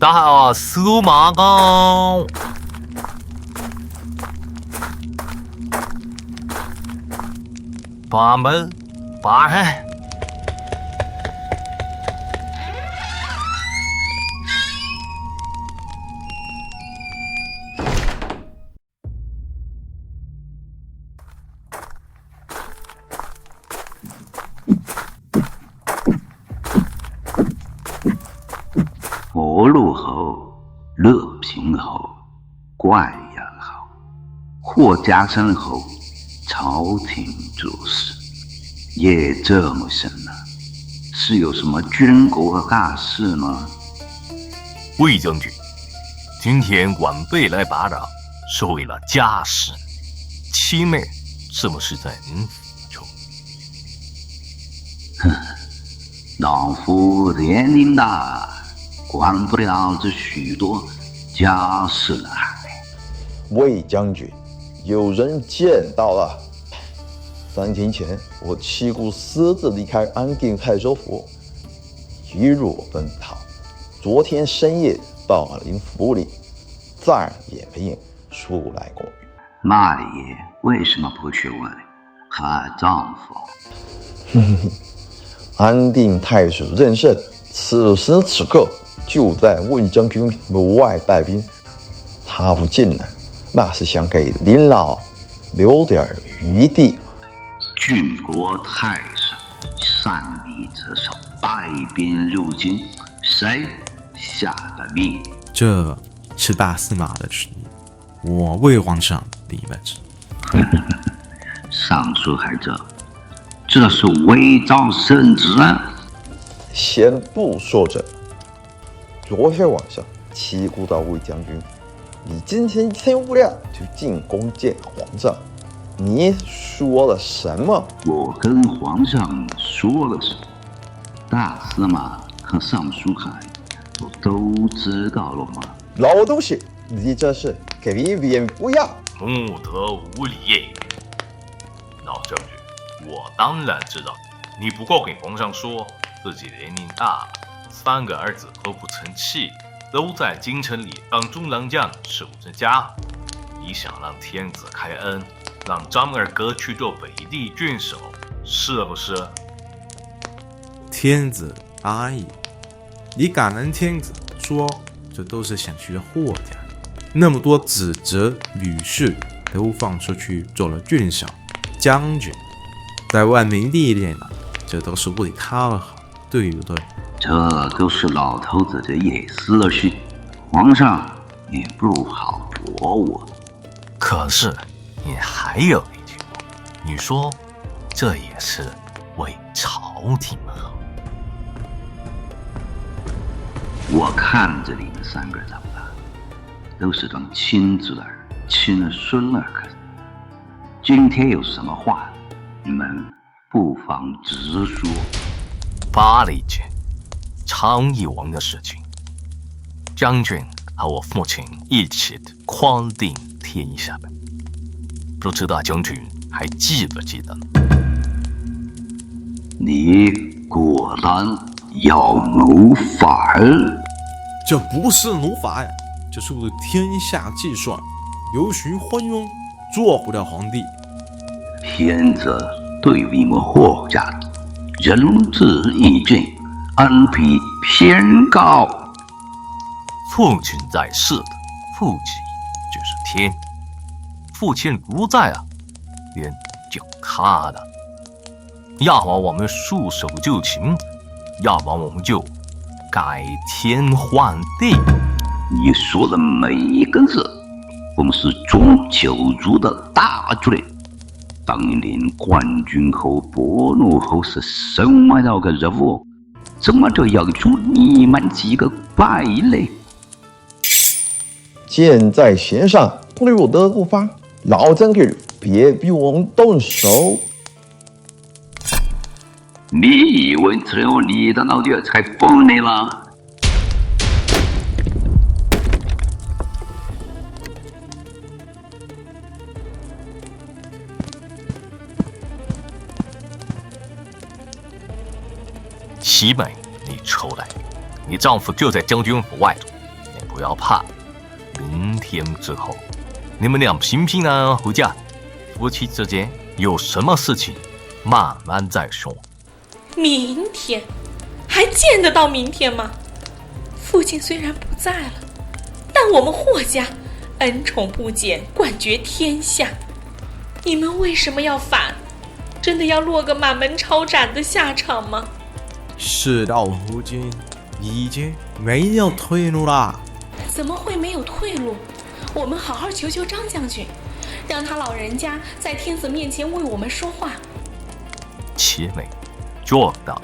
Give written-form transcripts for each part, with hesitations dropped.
大司马高。把门打开。活路侯、乐平侯、灌阳侯、霍家生侯，朝廷做事也这么深了，是有什么军国大事吗？魏将军，今天晚辈来打扰，是为了家事。七妹是不是在您府中？老夫年龄大，管不了这许多家事了。魏将军，有人见到了。3天前，我七姑私自离开安定太守府，一路奔逃。昨天深夜到了您府里，再也没出来过。那里为什么不去问她丈夫？安定太守任胜此时此刻就在魏将军门外带兵，他不进来，那是想给林老留点余地。郡国太守擅离职守，带兵入京，谁下的命？这是大司马的旨意，我为皇上立了旨。上书还这是伪造圣旨啊！先不说这，昨天晚上七姑到魏将军，你今天一天无聊就进宫见皇上，你说了什么？我跟皇上说了什么？大司马和尚书海都知道了吗？老东西，你这是给脸不要！不得无礼！老将军，我当然知道，你不过给皇上说自己年龄大了，3个儿子和不成器，都在京城里当中郎将守着家。你想让天子开恩，让张二哥去做北地郡守，是不是？天子阿姨，你敢让天子说这都是想去霍家？那么多子侄女婿都放出去做了郡守、将军，在外面历练了，这都是为他们好，对不对？这都是老头子的野私事，皇上也不好驳我。可是你还有一句话，你说这也是为朝廷好。我看着你们3个长大，都是当亲侄儿、亲孙儿看。今天有什么话，你们不妨直说。巴黎郡昌邑王的事情，将军和我父亲一起匡定天下的，不知道将军还记不记得？你果然要谋反？这不是谋反，这是为天下计算，有寻昏庸，做不了皇帝。天子对你们霍家仁至义尽，恩比偏高。父亲在世的，父亲就是天；父亲不在啊，天就塌了。要么我们束手就擒，要么我们就改天换地。你说的每一个字，我们是中九族的大罪。当年冠军侯、伯怒侯是什么样的人物？怎么就养出你们几个败类？箭在弦上，溜得不发。老将军，别逼我们动手！你以为只有你的老爹才疯你了？齐美，你出来！你丈夫就在将军府外头，不要怕，明天之后，你们俩平平安安回家。夫妻之间有什么事情，慢慢再说。明天？还见得到明天吗？父亲虽然不在了，但我们霍家恩宠不减，冠绝天下。你们为什么要反？真的要落个满门抄斩的下场吗？事到如今，已经没有退路啦。怎么会没有退路？我们好好求求张将军，让他老人家在天子面前为我们说话。齐美，做到。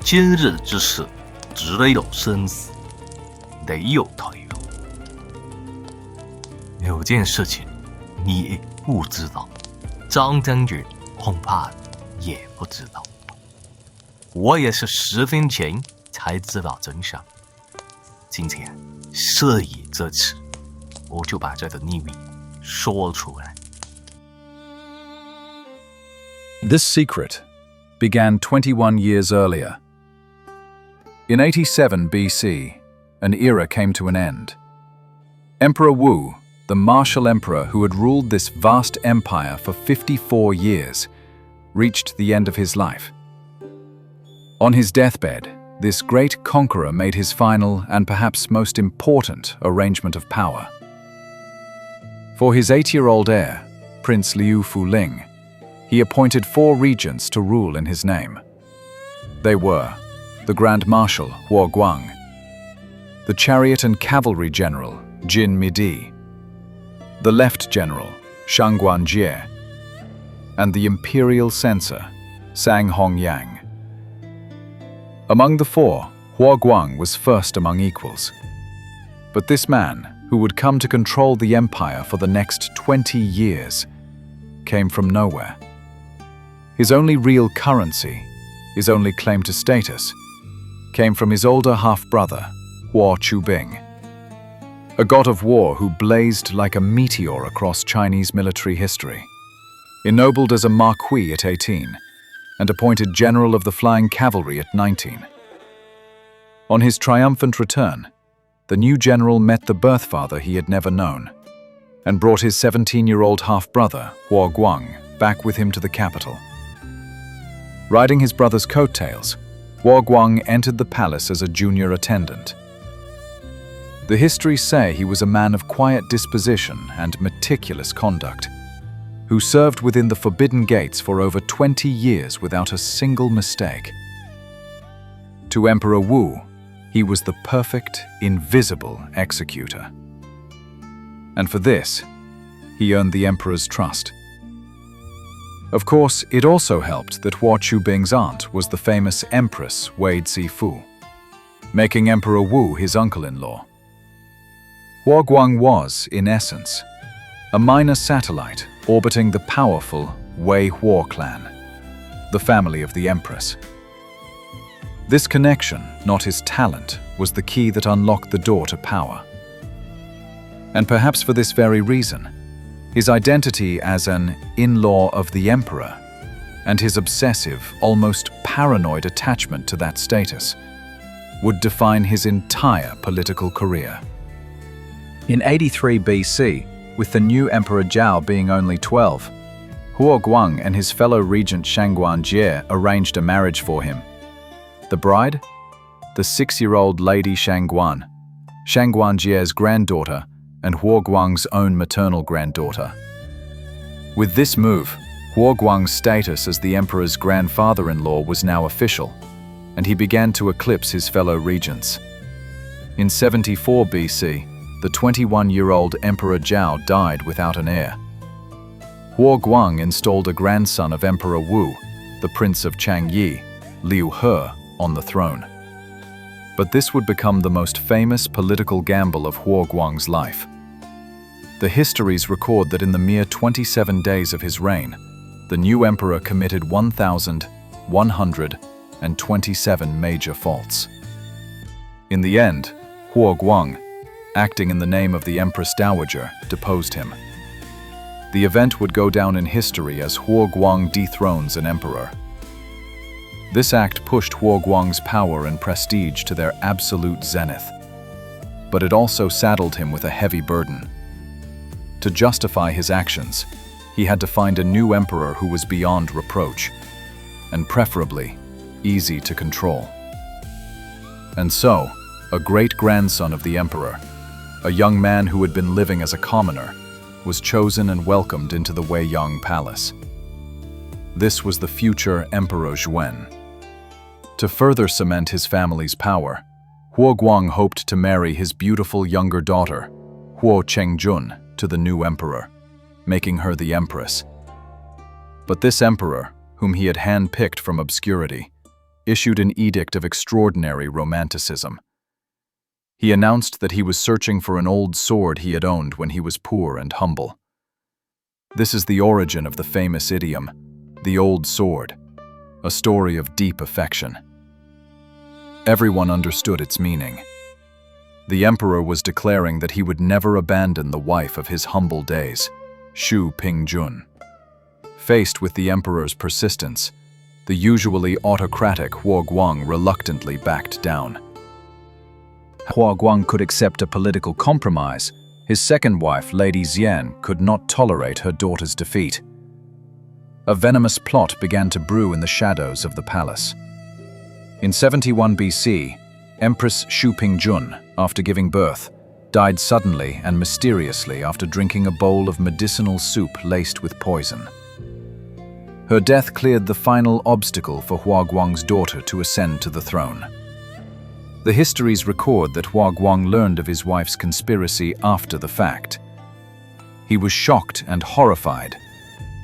今日之事，只有生死，得有退路。有件事情你不知道，张将军恐怕也不知道。我也是10分前才知道真相。今天事已至此，我就把这个秘密说出来。 This secret began 21 years earlier. In 87 BC, an era came to an end. Emperor Wu, the martial emperor who had ruled this vast empire for 54 years, reached the end of his life. On his deathbed, this great conqueror made his final and perhaps most important arrangement of power. For his 8-year-old heir, Prince Liu Fuling, he appointed 4 regents to rule in his name. They were the Grand Marshal Huo Guang, the Chariot and Cavalry General Jin Midi, the Left General Shang Guanjie, and the Imperial Censor Sang Hongyang. Among the 4, Huo Guang was first among equals. But this man, who would come to control the empire for the next 20 years, came from nowhere. His only real currency, his only claim to status, came from his older half-brother, Huo Qubing, a god of war who blazed like a meteor across Chinese military history, ennobled as a marquis at 18, and appointed general of the flying cavalry at 19. On his triumphant return, the new general met the birthfather he had never known, and brought his 17-year-old half-brother, Huo Guang, back with him to the capital. Riding his brother's coattails, Huo Guang entered the palace as a junior attendant. The histories say he was a man of quiet disposition and meticulous conduct, who served within the Forbidden Gates for over 20 years without a single mistake. To Emperor Wu, he was the perfect, invisible executor. And for this, he earned the emperor's trust. Of course, it also helped that Huo Qubing's aunt was the famous Empress Wei Zifu, making Emperor Wu his uncle-in-law. Huo Guang was, in essence, a minor satellite orbiting the powerful Wei Huo clan, the family of the Empress. This connection, not his talent, was the key that unlocked the door to power. And perhaps for this very reason, his identity as an in-law of the emperor, and his obsessive, almost paranoid attachment to that status, would define his entire political career. In 83 BC, with the new Emperor Zhao being only 12, Huo Guang and his fellow regent Shang Guanjie arranged a marriage for him. The bride? The 6-year-old Lady Shang Guan, Shang Guanjie's granddaughter and Huo Guang's own maternal granddaughter. With this move, Huo Guang's status as the emperor's grandfather-in-law was now official, and he began to eclipse his fellow regents. In 74 BC, the 21-year-old Emperor Zhao died without an heir. Huo Guang installed a grandson of Emperor Wu, the Prince of Changyi, Liu He, on the throne. But this would become the most famous political gamble of Huo Guang's life. The histories record that in the mere 27 days of his reign, the new emperor committed 1,127 major faults. In the end, Huo Guang, acting in the name of the Empress Dowager, deposed him. The event would go down in history as Huo Guang dethrones an emperor. This act pushed Huo Guang's power and prestige to their absolute zenith. but it also saddled him with a heavy burden. To justify his actions, he had to find a new emperor who was beyond reproach, and preferably easy to control. And so, a great-grandson of the emperor, a young man who had been living as a commoner, was chosen and welcomed into the Weiyang Palace. This was the future Emperor Zhuan. To further cement his family's power, Huo Guang hoped to marry his beautiful younger daughter, Huo Chengjun, to the new emperor, making her the empress. But this emperor, whom he had hand-picked from obscurity, issued an edict of extraordinary romanticism. He announced that he was searching for an old sword he had owned when he was poor and humble. This is the origin of the famous idiom, "the old sword," a story of deep affection. Everyone understood its meaning. The emperor was declaring that he would never abandon the wife of his humble days, Xu Pingjun. Faced with the emperor's persistence, the usually autocratic Huo Guang reluctantly backed down. Huo Guang could accept a political compromise. His second wife, Lady Xian, could not tolerate her daughter's defeat. A venomous plot began to brew in the shadows of the palace. In 71 BC, Empress Xu Pingjun, after giving birth, died suddenly and mysteriously after drinking a bowl of medicinal soup laced with poison. Her death cleared the final obstacle for Huo Guang's daughter to ascend to the throne. The histories record that Huo Guang learned of his wife's conspiracy after the fact. He was shocked and horrified,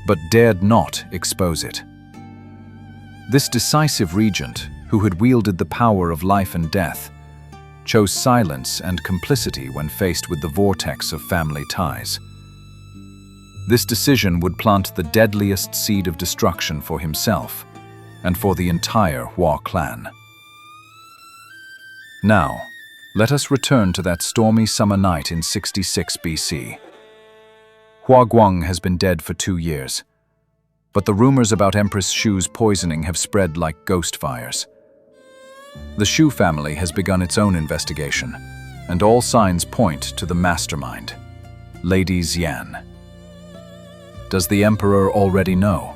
but dared not expose it. This decisive regent, who had wielded the power of life and death, chose silence and complicity when faced with the vortex of family ties. This decision would plant the deadliest seed of destruction for himself and for the entire Huo clan. Now, let us return to that stormy summer night in 66 BC. Huo Guang has been dead for 2 years, but the rumors about Empress Xu's poisoning have spread like ghost fires. The Xu family has begun its own investigation, and all signs point to the mastermind, Lady Xian. Does the emperor already know?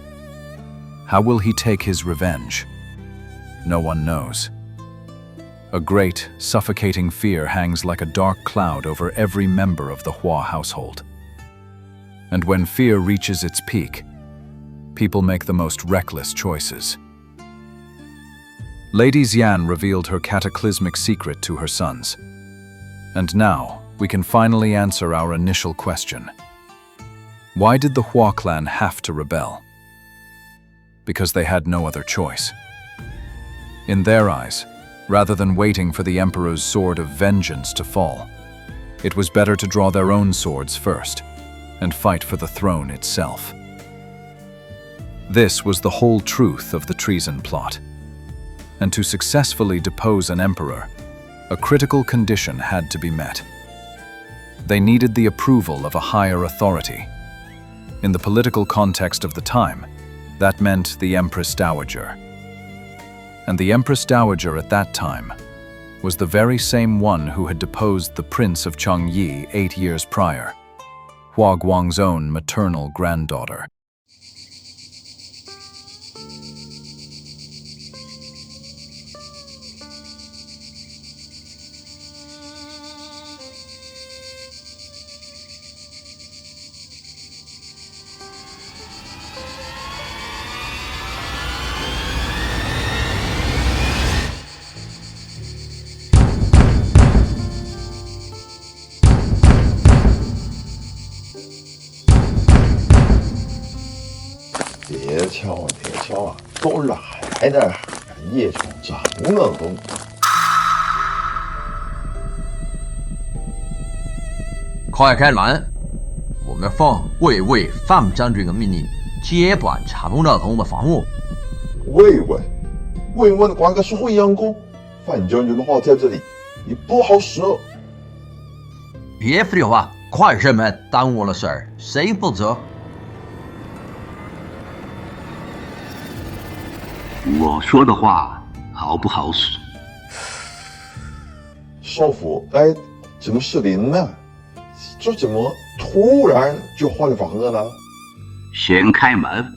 How will he take his revenge? No one knows. A great, suffocating fear hangs like a dark cloud over every member of the Huo household. And when fear reaches its peak, people make the most reckless choices. Lady Xian revealed her cataclysmic secret to her sons. And now, we can finally answer our initial question. Why did the Huo clan have to rebel? Because they had no other choice. In their eyes, rather than waiting for the emperor's sword of vengeance to fall, it was better to draw their own swords first and fight for the throne itself. This was the whole truth of the treason plot. And to successfully depose an emperor, a critical condition had to be met. They needed the approval of a higher authority. In the political context of the time, that meant the Empress Dowager. And the Empress Dowager at that time was the very same one who had deposed the Prince of Changyi 8 years prior, Huo Guang's own maternal granddaughter.别敲啊，都来的，夜闯长乐宫。快开门！我们奉卫尉范将军的命令，接管长乐宫的防务。卫尉管的是惠阳宫，范将军的话在这里也不好使。别废话，快开门！耽误了事儿，谁负责？我说的话好不好使？少府，来怎么是零呢？这怎么突然就换房子了？先开门。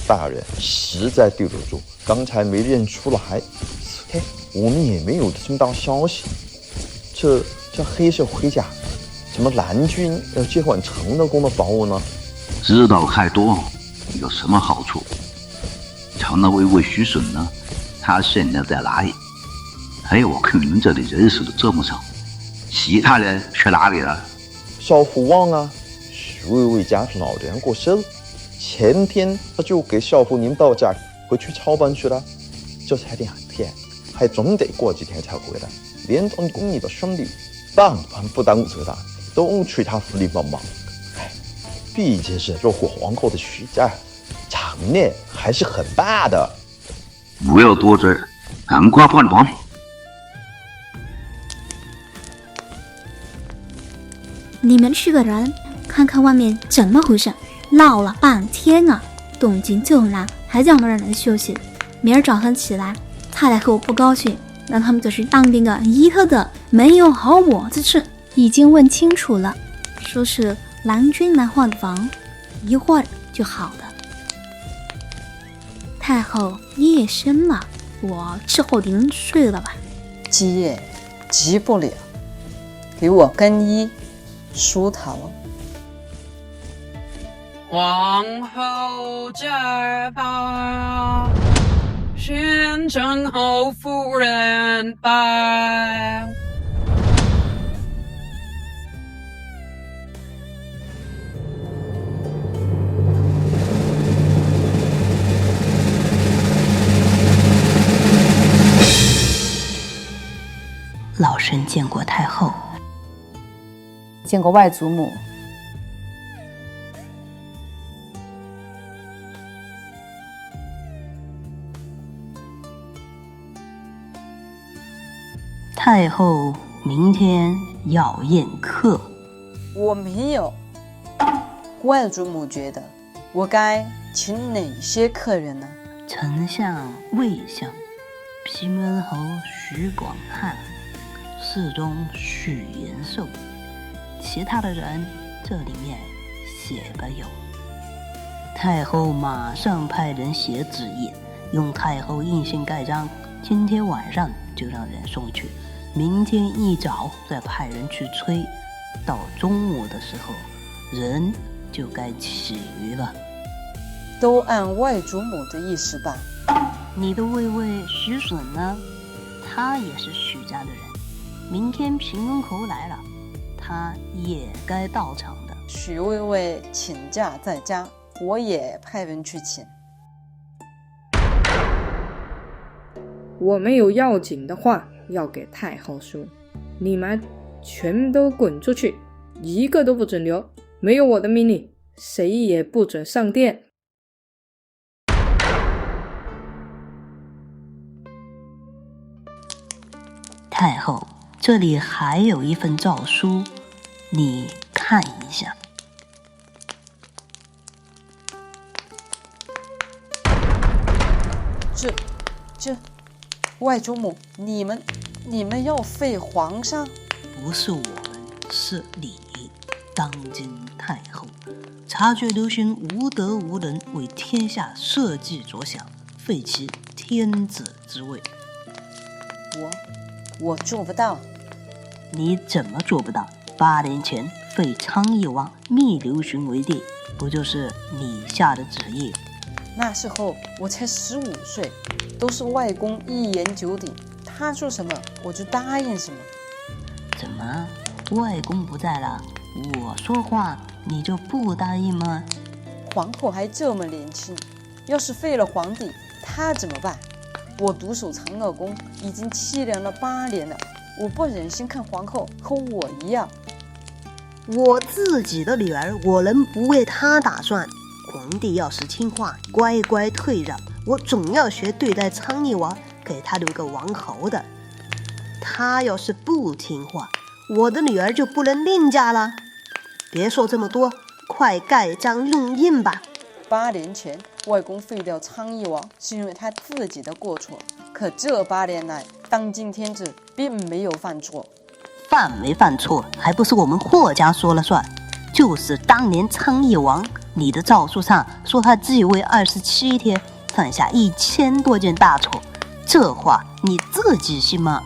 大人实在对不住，刚才没认出来。哎，我们也没有听到消息。这黑社会家，怎么蓝军要接管成乐宫的宝物呢？知道太多有什么好处？成了卫尉徐隼呢？他现在在哪里？还有我看你们这里人手都这么少，其他人去哪里了？少府旺啊，徐卫尉家老人过生日，前天他就给少府您报价回去操办去了，这才2天，还总得过几天才回来。连同宫里的兄弟，当然不耽误这的，都去他府里帮忙。哎，毕竟是肉火皇后的徐家，场面还是很大的。不要多嘴，赶快帮忙！你们去个人，看看外面怎么回事？闹了半天啊，动静这么大，还叫我们让人休息。明儿早上起来，太后不高兴，让他们就是当兵的一个个没有好果子吃。已经问清楚了，说是蓝军来换房，一会儿就好了。太后夜深了，我伺候您睡了吧。急也急不了，给我更衣梳头。皇后这儿报，宣称侯夫人报。老身见过太后，见过外祖母。太后明天要宴客。我没有。外祖母觉得我该请哪些客人呢？丞相魏相、平门侯徐广汉、侍中许延寿，其他的人这里面写的有。太后马上派人写旨意，用太后印信盖章，今天晚上就让人送去，明天一早再派人去催，到中午的时候人就该起于了。都按外祖母的意思办。你的卫尉徐隼呢？他也是许家的人，明天平门侯来了，他也该到场的。许卫尉请假在家，我也派人去请。我们有要紧的话要给太后说，你们全都滚出去，一个都不准留，没有我的命令，谁也不准上殿。太后，这里还有一份诏书，你看一下。这，外祖母，你们要废皇上？不是我们，是你。当今太后察觉流行无德无能，为天下社稷着想，废其天子之位。我做不到。你怎么做不到？8年前废昌邑王，密刘询为帝，不就是你下的旨意？那时候我才15岁，都是外公一言九鼎，他说什么我就答应什么。怎么，外公不在了，我说话你就不答应吗？皇后还这么年轻，要是废了皇帝，她怎么办？我独守长乐宫已经凄凉了8年了，我不忍心看皇后和我一样。我自己的女儿，我能不为她打算？皇帝要是听话，乖乖退让，我总要学对待昌邑王，给他留个王侯的。他要是不听话，我的女儿就不能另嫁了？别说这么多，快盖章用印吧。8年前，外公废掉昌邑王是因为他自己的过错，可这8年来，当今天子并没有犯错。犯没犯错，还不是我们霍家说了算。就是当年昌邑王，你的诏书上说他继位27天，犯下1000多件大错，这话你自己信吗？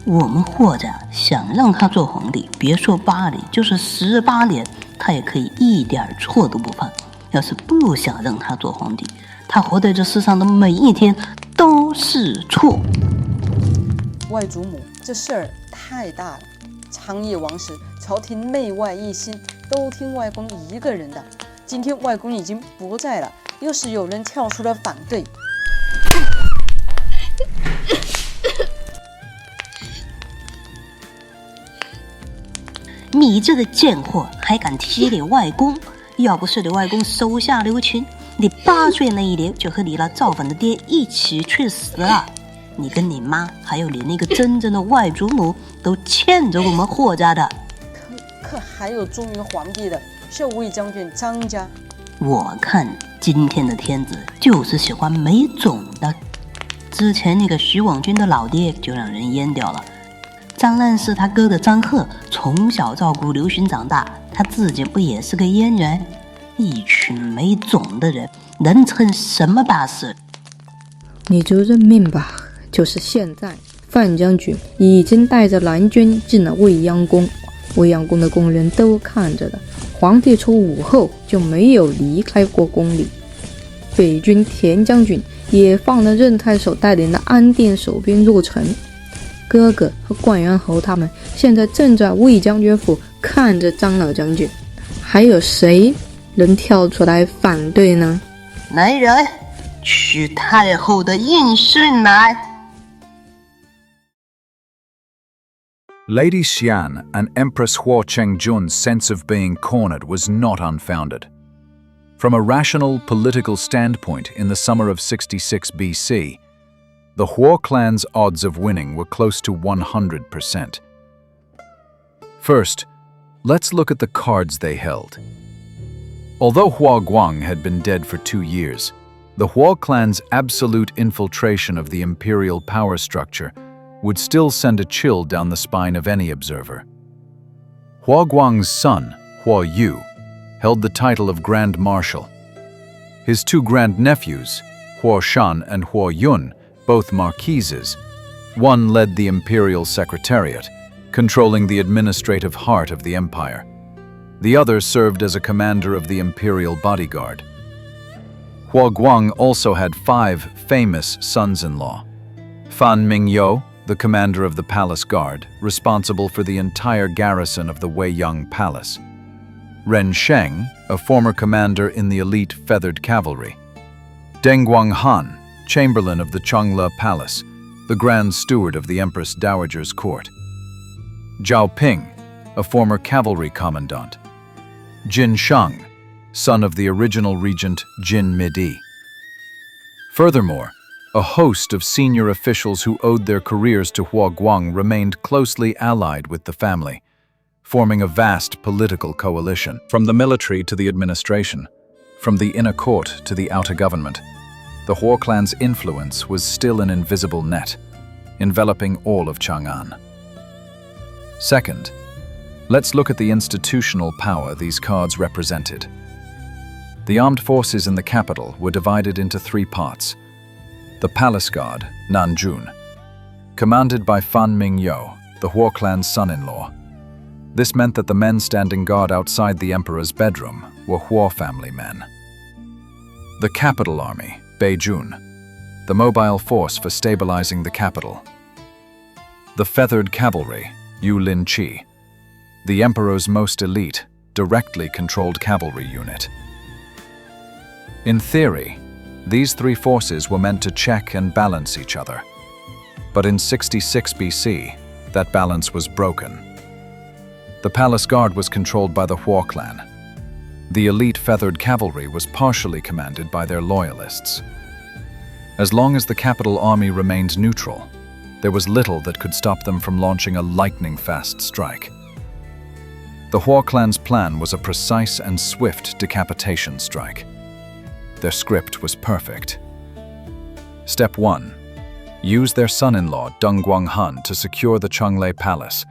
我们霍家想让他做皇帝，别说8年，就是18年，他也可以一点错都不犯。要是不想让他做皇帝，他活在这世上的每一天都是错。外祖母，这事儿太大了。昌邑王时，朝廷内外一心，都听外公一个人的。今天外公已经不在了，要是有人跳出来反对，你这个贱货还敢提你外公？要不是你外公手下留情，你8岁那一年就和你那造反的爹一起去死了。你跟你妈还有你那个真正的外祖母都欠着我们霍家的。可还有忠于皇帝的是魏将军张家。我看今天的天子就是喜欢没种的。之前那个徐广军的老爹就让人阉掉了。张烂是他哥的张贺，从小照顾刘询长大，他自己不也是个阉人？一群没种的人，能成什么大事？你就认命吧。就是现在，范将军已经带着南军进了未央宫，未央宫的宫人都看着的。皇帝从午后就没有离开过宫里。北军田将军也放了任太守带领的安定守兵入城。哥哥和冠元侯他们现在正在魏将军府看着张老将军，还有谁能跳出来反对呢？来人，取太后的印讯来。Lady Xian and Empress Huo Chengjun's sense of being cornered was not unfounded. From a rational political standpoint in the summer of 66 BC, the Huo clan's odds of winning were close to 100%. First, let's look at the cards they held. Although Hua Guang had been dead for 2 years, the Huo clan's absolute infiltration of the imperial power structure would still send a chill down the spine of any observer. Hua Guang's son, Hua Yu, held the title of Grand Marshal. His 2 grandnephews, Hua Shan and Hua Yun, both marquises, one led the imperial secretariat, controlling the administrative heart of the empire. The other served as a commander of the imperial bodyguard. Hua Guang also had 5 famous sons-in-law. Fan Mingyou, the commander of the palace guard, responsible for the entire garrison of the Weiyang Palace. Ren Sheng, a former commander in the elite feathered cavalry. Deng Guanghan, chamberlain of the Changla Palace, the grand steward of the Empress Dowager's court. Zhao Ping, a former cavalry commandant. Jin Shang, son of the original regent Jin Midi. Furthermore, a host of senior officials who owed their careers to Hua Guang remained closely allied with the family, forming a vast political coalition. From the military to the administration, from the inner court to the outer government, the Huo clan's influence was still an invisible net, enveloping all of Chang'an. Second, let's look at the institutional power these cards represented. The armed forces in the capital were divided into 3 parts. The Palace Guard, Nanjun, commanded by Fan Mingyou, the Huo clan's son-in-law. This meant that the men standing guard outside the emperor's bedroom were Huo family men. The Capital Army, Beijun, the mobile force for stabilizing the capital. The Feathered Cavalry, Yulin Qi, the emperor's most elite, directly controlled cavalry unit. In theory, these 3 forces were meant to check and balance each other. But in 66 BC, that balance was broken. The Palace Guard was controlled by the Huo clan. The elite feathered cavalry was partially commanded by their loyalists. As long as the capital army remained neutral, there was little that could stop them from launching a lightning-fast strike. The Huo clan's plan was a precise and swift decapitation strike. Their script was perfect. Step 1. Use their son-in-law, Deng Guanghan, to secure the Chonglei Palace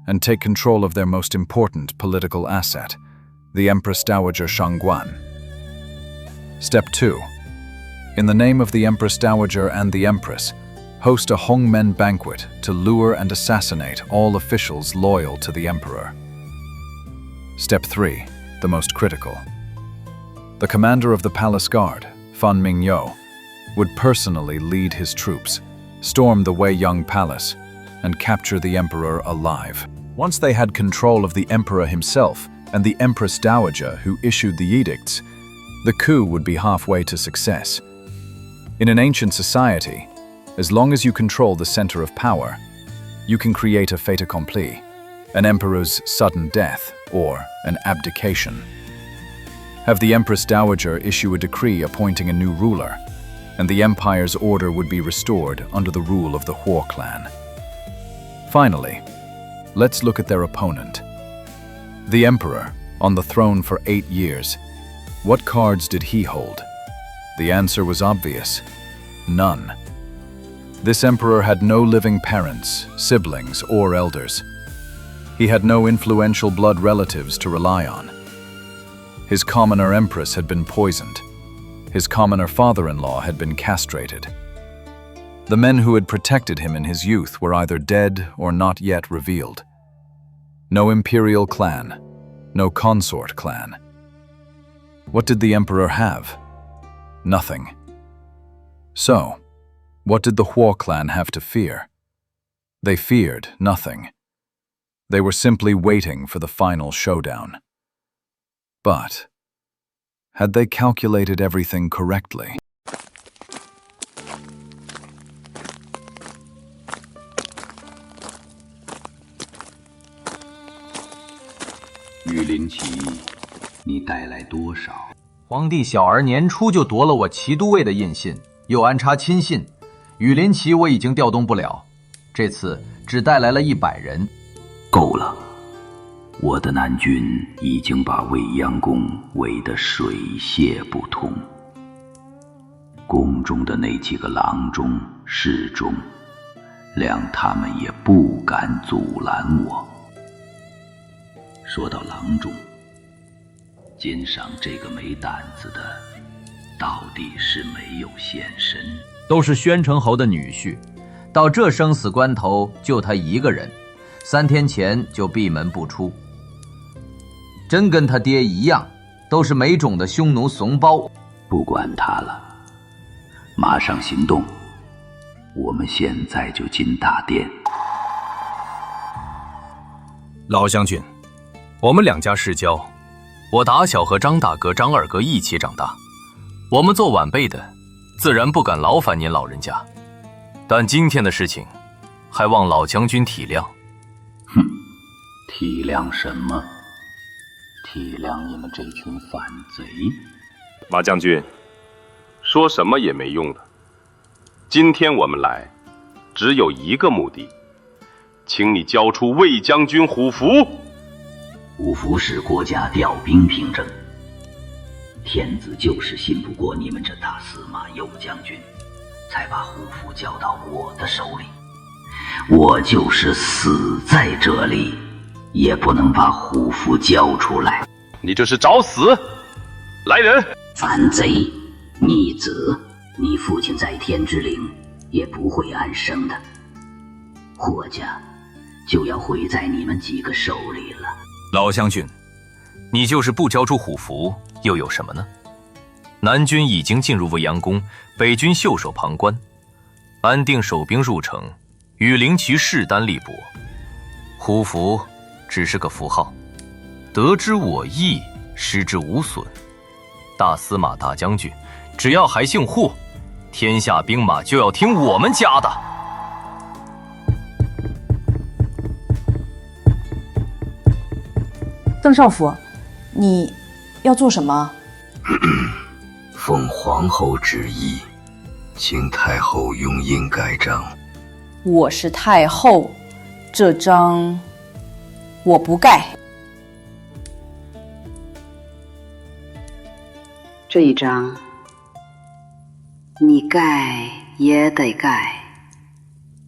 and take control of their most important political asset, the Empress Dowager Shangguan. Step 2. In the name of the Empress Dowager and the Empress, host a Hongmen banquet to lure and assassinate all officials loyal to the Emperor. Step 3, the most critical. The commander of the palace guard, Fan Mingyou, would personally lead his troops, storm the Weiyang Palace, and capture the Emperor alive. Once they had control of the Emperor himself and the Empress Dowager who issued the edicts, the coup would be halfway to success. In an ancient society, as long as you control the center of power, you can create a fait accompli, an emperor's sudden death or an abdication. Have the Empress Dowager issue a decree appointing a new ruler, and the empire's order would be restored under the rule of the Huo clan. Finally, let's look at their opponent. The emperor, on the throne for 8 years. What cards did he hold? The answer was obvious: none. This emperor had no living parents, siblings, or elders. He had no influential blood relatives to rely on. His commoner empress had been poisoned. His commoner father-in-law had been castrated. The men who had protected him in his youth were either dead or not yet revealed. No imperial clan, no consort clan. What did the emperor have? Nothing. So, what did the Huo clan have to fear? They feared nothing. They were simply waiting for the final showdown. But, had they calculated everything correctly? 羽林旗，你带来多少？皇帝小儿年初就夺了我骑都尉的印信，又安插亲信，羽林旗我已经调动不了，这次只带来了100人。够了，我的南军已经把未央宫围得水泄不通，宫中的那几个郎中、侍中，谅他们也不敢阻拦我。说到郎中，金赏这个没胆子的，到底是没有现身。都是宣城侯的女婿，到这生死关头就他一个人，3天前就闭门不出。真跟他爹一样，都是没种的匈奴怂包。不管他了，马上行动！我们现在就进大殿。老将军，我们2家世交，我打小和张大哥、张二哥一起长大，我们做晚辈的，自然不敢劳烦您老人家。但今天的事情，还望老将军体谅。哼，体谅什么？体谅你们这群反贼！马将军，说什么也没用的。今天我们来，只有一个目的，请你交出魏将军虎符。虎符是国家调兵凭证，天子就是信不过你们这大司马右将军，才把虎符交到我的手里。我就是死在这里，也不能把虎符交出来。你这是找死！来人！反贼逆子，你父亲在天之灵也不会安生的。霍家就要毁在你们几个手里了。老将军，你就是不交出虎符，又有什么呢？南军已经进入未央宫，北军袖手旁观，安定守兵入城，羽林旗势单力薄，虎符只是个符号，得之我意，失之无损。大司马大将军，只要还姓霍，天下兵马就要听我们家的。邓少府，你要做什么？奉皇后旨意，请太后用印盖章，我是太后，这章我不盖。这一章你盖也得盖，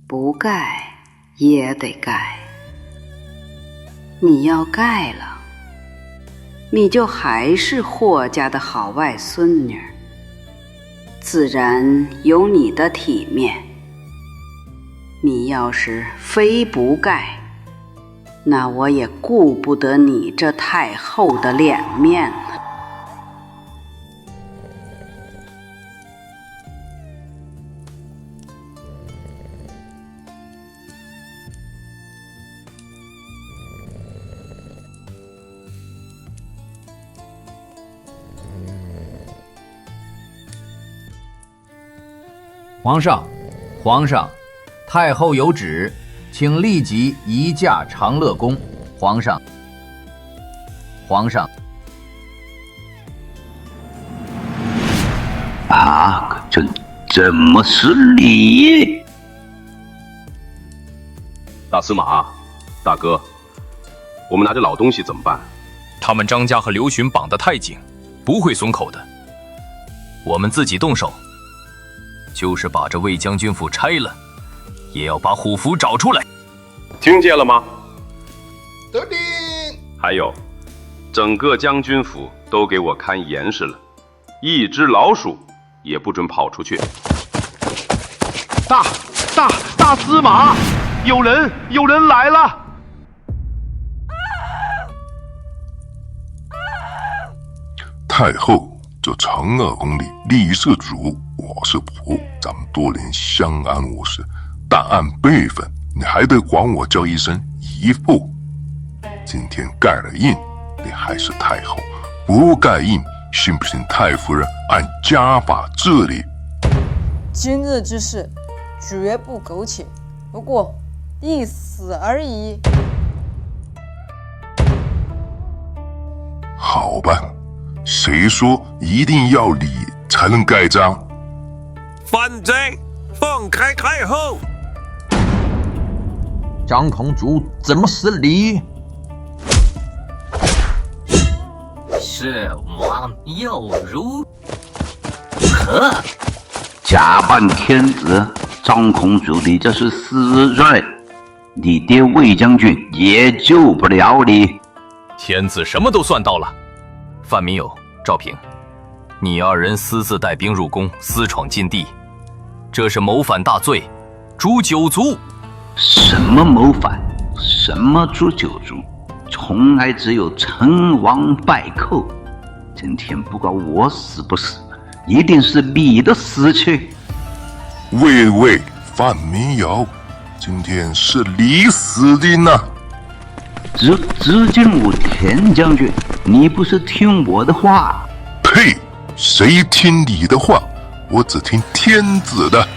不盖也得盖。你要盖了，你就还是霍家的好外孙女，自然有你的体面。你要是非不盖，那我也顾不得你这太后的脸面了。皇上，太后有旨，请立即移驾长乐宫。皇上，啊，这怎么是你？大司马，大哥，我们拿着老东西怎么办？他们张家和刘询绑得太紧，不会松口的。我们自己动手，就是把这魏将军府拆了，也要把虎符找出来。听见了吗？得令。还有，整个将军府都给我看严实了，一只老鼠也不准跑出去。大司马，有人来了！太后，这长乐宫里李是主，我是仆，咱们多年相安无事，但按辈分，你还得管我叫一声姨父。今天盖了印，你还是太后；不盖印，信不信太夫人按家法治理？今日之事绝不苟且，不过一死而已。好办，谁说一定要礼才能盖章？反贼，放开太后！张公主怎么是礼？是王又如何？假扮天子，张公主，你这是死罪，你爹魏将军也救不了你。天子什么都算到了。范明友、赵平，你二人私自带兵入宫，私闯禁地，这是谋反大罪，诛九族。什么谋反？什么诛九族？从来只有成王败寇。今天不管我死不死，一定是你的死去。喂，范明友，今天是你死定了。直进我田将军，你不是听我的话？呸！谁听你的话？我只听天子的。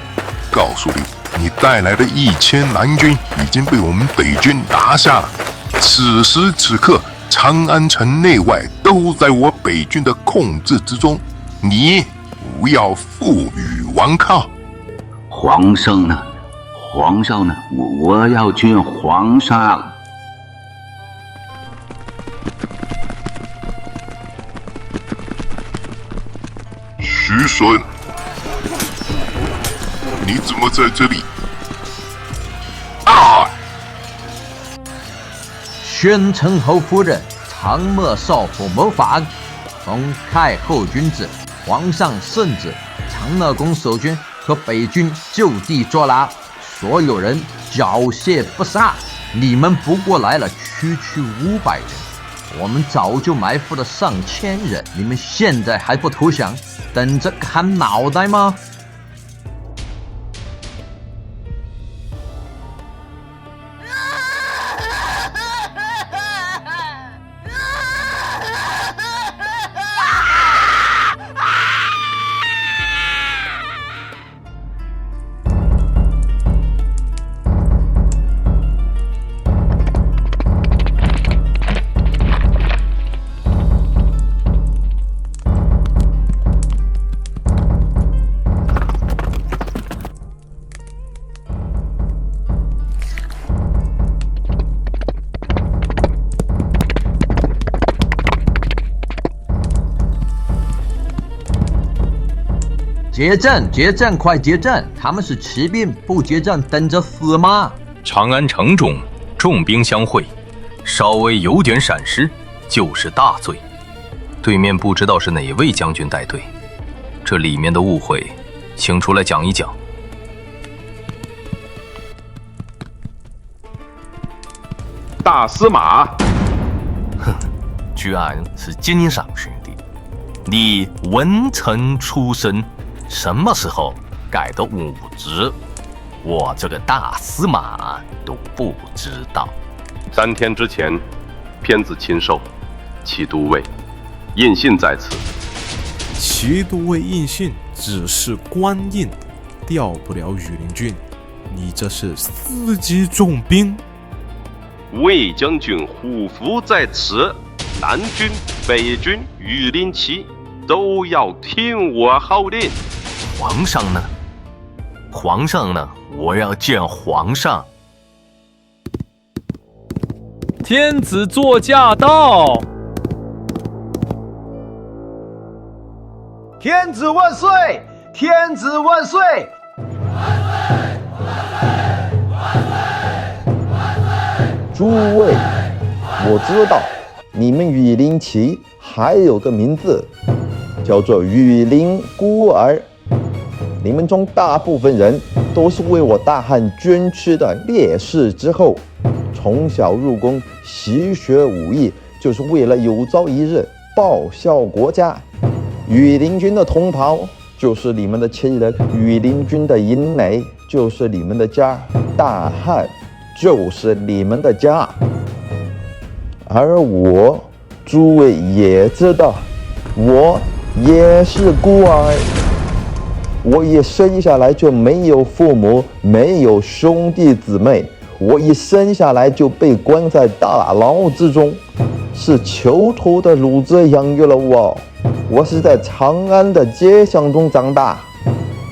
告诉你，你带来的1000南军已经被我们北军拿下了。此时此刻，长安城内外都在我北军的控制之中，你不要负隅顽抗。皇上呢？我要见皇上。徐顺，你怎么在这里？宣城侯夫人长乐少府谋反，奉太后君旨，皇上圣旨，长乐宫守军和北军就地捉拿，所有人缴械不杀。你们不过来了区500人，我们早就埋伏了上千人，你们现在还不投降，等着砍脑袋吗？结阵，结阵，快结阵！他们是骑兵，不结阵等着死吗？长安城中重兵相会，稍微有点闪失就是大罪。对面不知道是哪位将军带队，这里面的误会，请出来讲一讲。大司马，哼，居然是经上兄弟！你文臣出身，什么时候改的武职？我这个大司马都不知道。3天之前，偏子禽兽，骑都尉，印信在此。骑都尉印信只是官印，调不了羽林军。你这是4级重兵。魏将军虎符在此，南军、北军、羽林旗都要听我号令。皇上呢？皇上呢？我要见皇上。天子座驾到！天子万岁！天子万岁！诸位，我知道你们羽林旗还有个名字，叫做羽林孤儿。你们中大部分人都是为我大汉捐躯的烈士之后，从小入宫习学武艺，就是为了有朝一日报效国家。羽林军的同袍就是你们的亲人，羽林军的营垒就是你们的家，大汉就是你们的家。而我，诸位也知道，我也是孤儿。我一生下来就没有父母，没有兄弟姊妹，我一生下来就被关在大牢之中，是囚徒的乳汁养育了我。我是在长安的街巷中长大，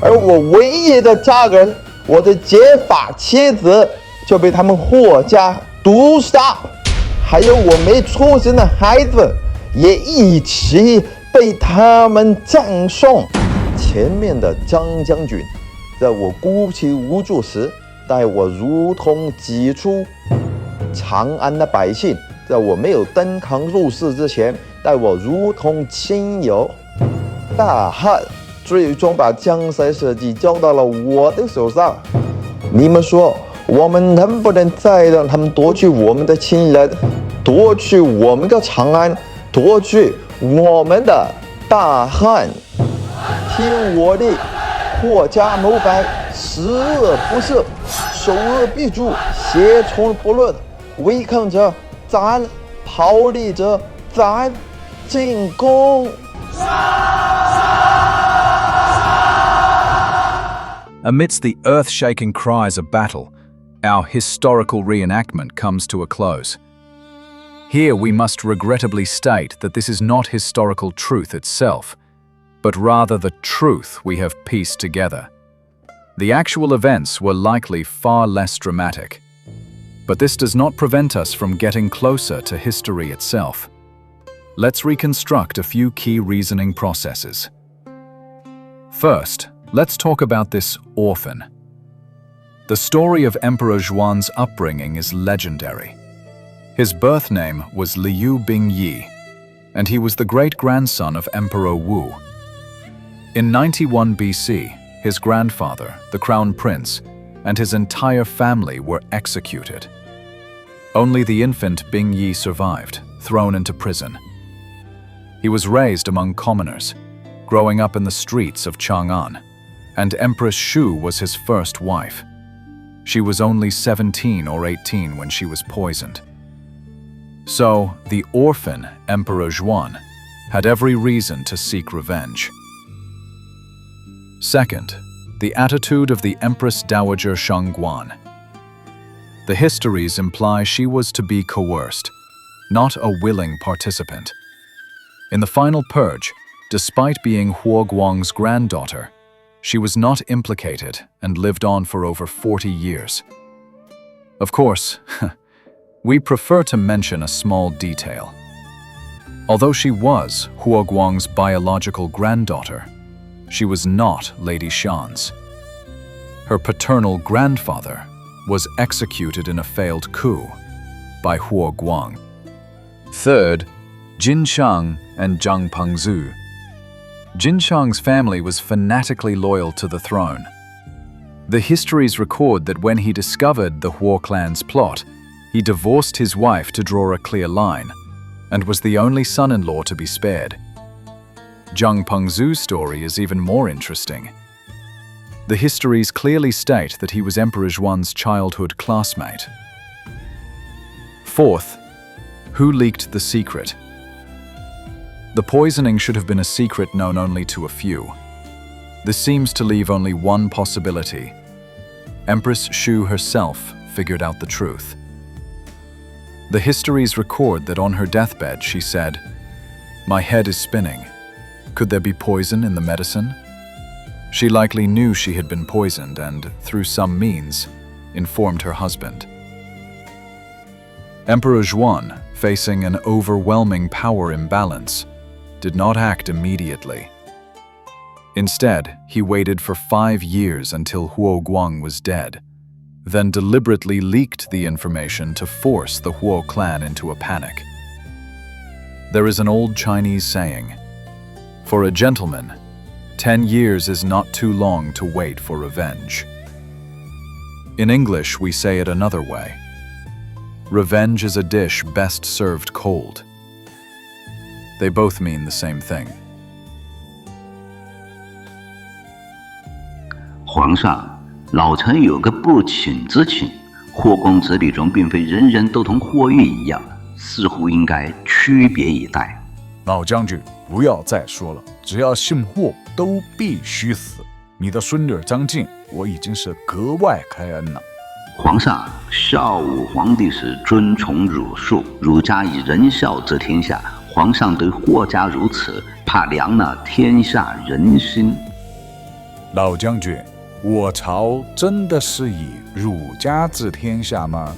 而我唯一的家人，我的结发妻子，就被他们霍家毒杀，还有我没出生的孩子，也一起被他们葬送。前面的张将军，在我孤僻无助时，待我如同己出；长安的百姓，在我没有登堂入室之前，待我如同亲友。大汉最终把江山社稷交到了我的手上。你们说，我们能不能再让他们夺去我们的亲人，夺去我们的长安，夺去我们的大汉？听我的，霍家谋反，十恶不赦，首恶必诛，邪从不论。违抗者斩，逃离者斩，进攻。Amidst the earth-shaking cries of battle, our historical reenactment comes to a close. Here we must regrettably state that this is not historical truth itself, but rather the truth we have pieced together. The actual events were likely far less dramatic, but this does not prevent us from getting closer to history itself. Let's reconstruct a few key reasoning processes. First, let's talk about this orphan. The story of Emperor Zhuan's upbringing is legendary. His birth name was Liu Bingyi, and he was the great-grandson of Emperor Wu. In 91 BC, his grandfather, the crown prince, and his entire family were executed. Only the infant Bingyi survived, thrown into prison. He was raised among commoners, growing up in the streets of Chang'an, and Empress Shu was his first wife. She was only 17 or 18 when she was poisoned. So, the orphan Emperor Zhuan had every reason to seek revenge. Second, the attitude of the Empress Dowager Shangguan. The histories imply she was to be coerced, not a willing participant. In the final purge, despite being Huo Guang's granddaughter, she was not implicated and lived on for over 40 years. Of course, we prefer to mention a small detail. Although she was Huo Guang's biological granddaughter, she was not Lady Shan's. Her paternal grandfather was executed in a failed coup by Huo Guang. Third, Jin Shang and Zhang Pengzu. Jin Shang's family was fanatically loyal to the throne. The histories record that when he discovered the Huo clan's plot, he divorced his wife to draw a clear line, and was the only son-in-law to be spared. Zhang Pengzu's story is even more interesting. The histories clearly state that he was Emperor Zhuan's childhood classmate. Fourth, who leaked the secret? The poisoning should have been a secret known only to a few. This seems to leave only one possibility. Empress Xu herself figured out the truth. The histories record that on her deathbed she said, "My head is spinning. Could there be poison in the medicine?" She likely knew she had been poisoned and, through some means, informed her husband. Emperor Zhuan, facing an overwhelming power imbalance, did not act immediately. Instead, he waited for 5 years until Huo Guang was dead, then deliberately leaked the information to force the Huo clan into a panic. There is an old Chinese saying, "For a gentleman, 10 years is not too long to wait for revenge." In English, we say it another way. Revenge is a dish best served cold. They both mean the same thing. 皇上，老臣有个不请之请，霍公子里中并非人人都同霍玉一样，似乎应该区别以待。老将军，不要再说了，只要姓霍都必须死。你的孙女张静，我已经是格外开恩了。皇上，孝武皇帝是尊崇儒术，儒家以仁孝治天下。皇上对霍家如此，怕凉了天下人心。老将军，我朝真的是以儒家治天下吗？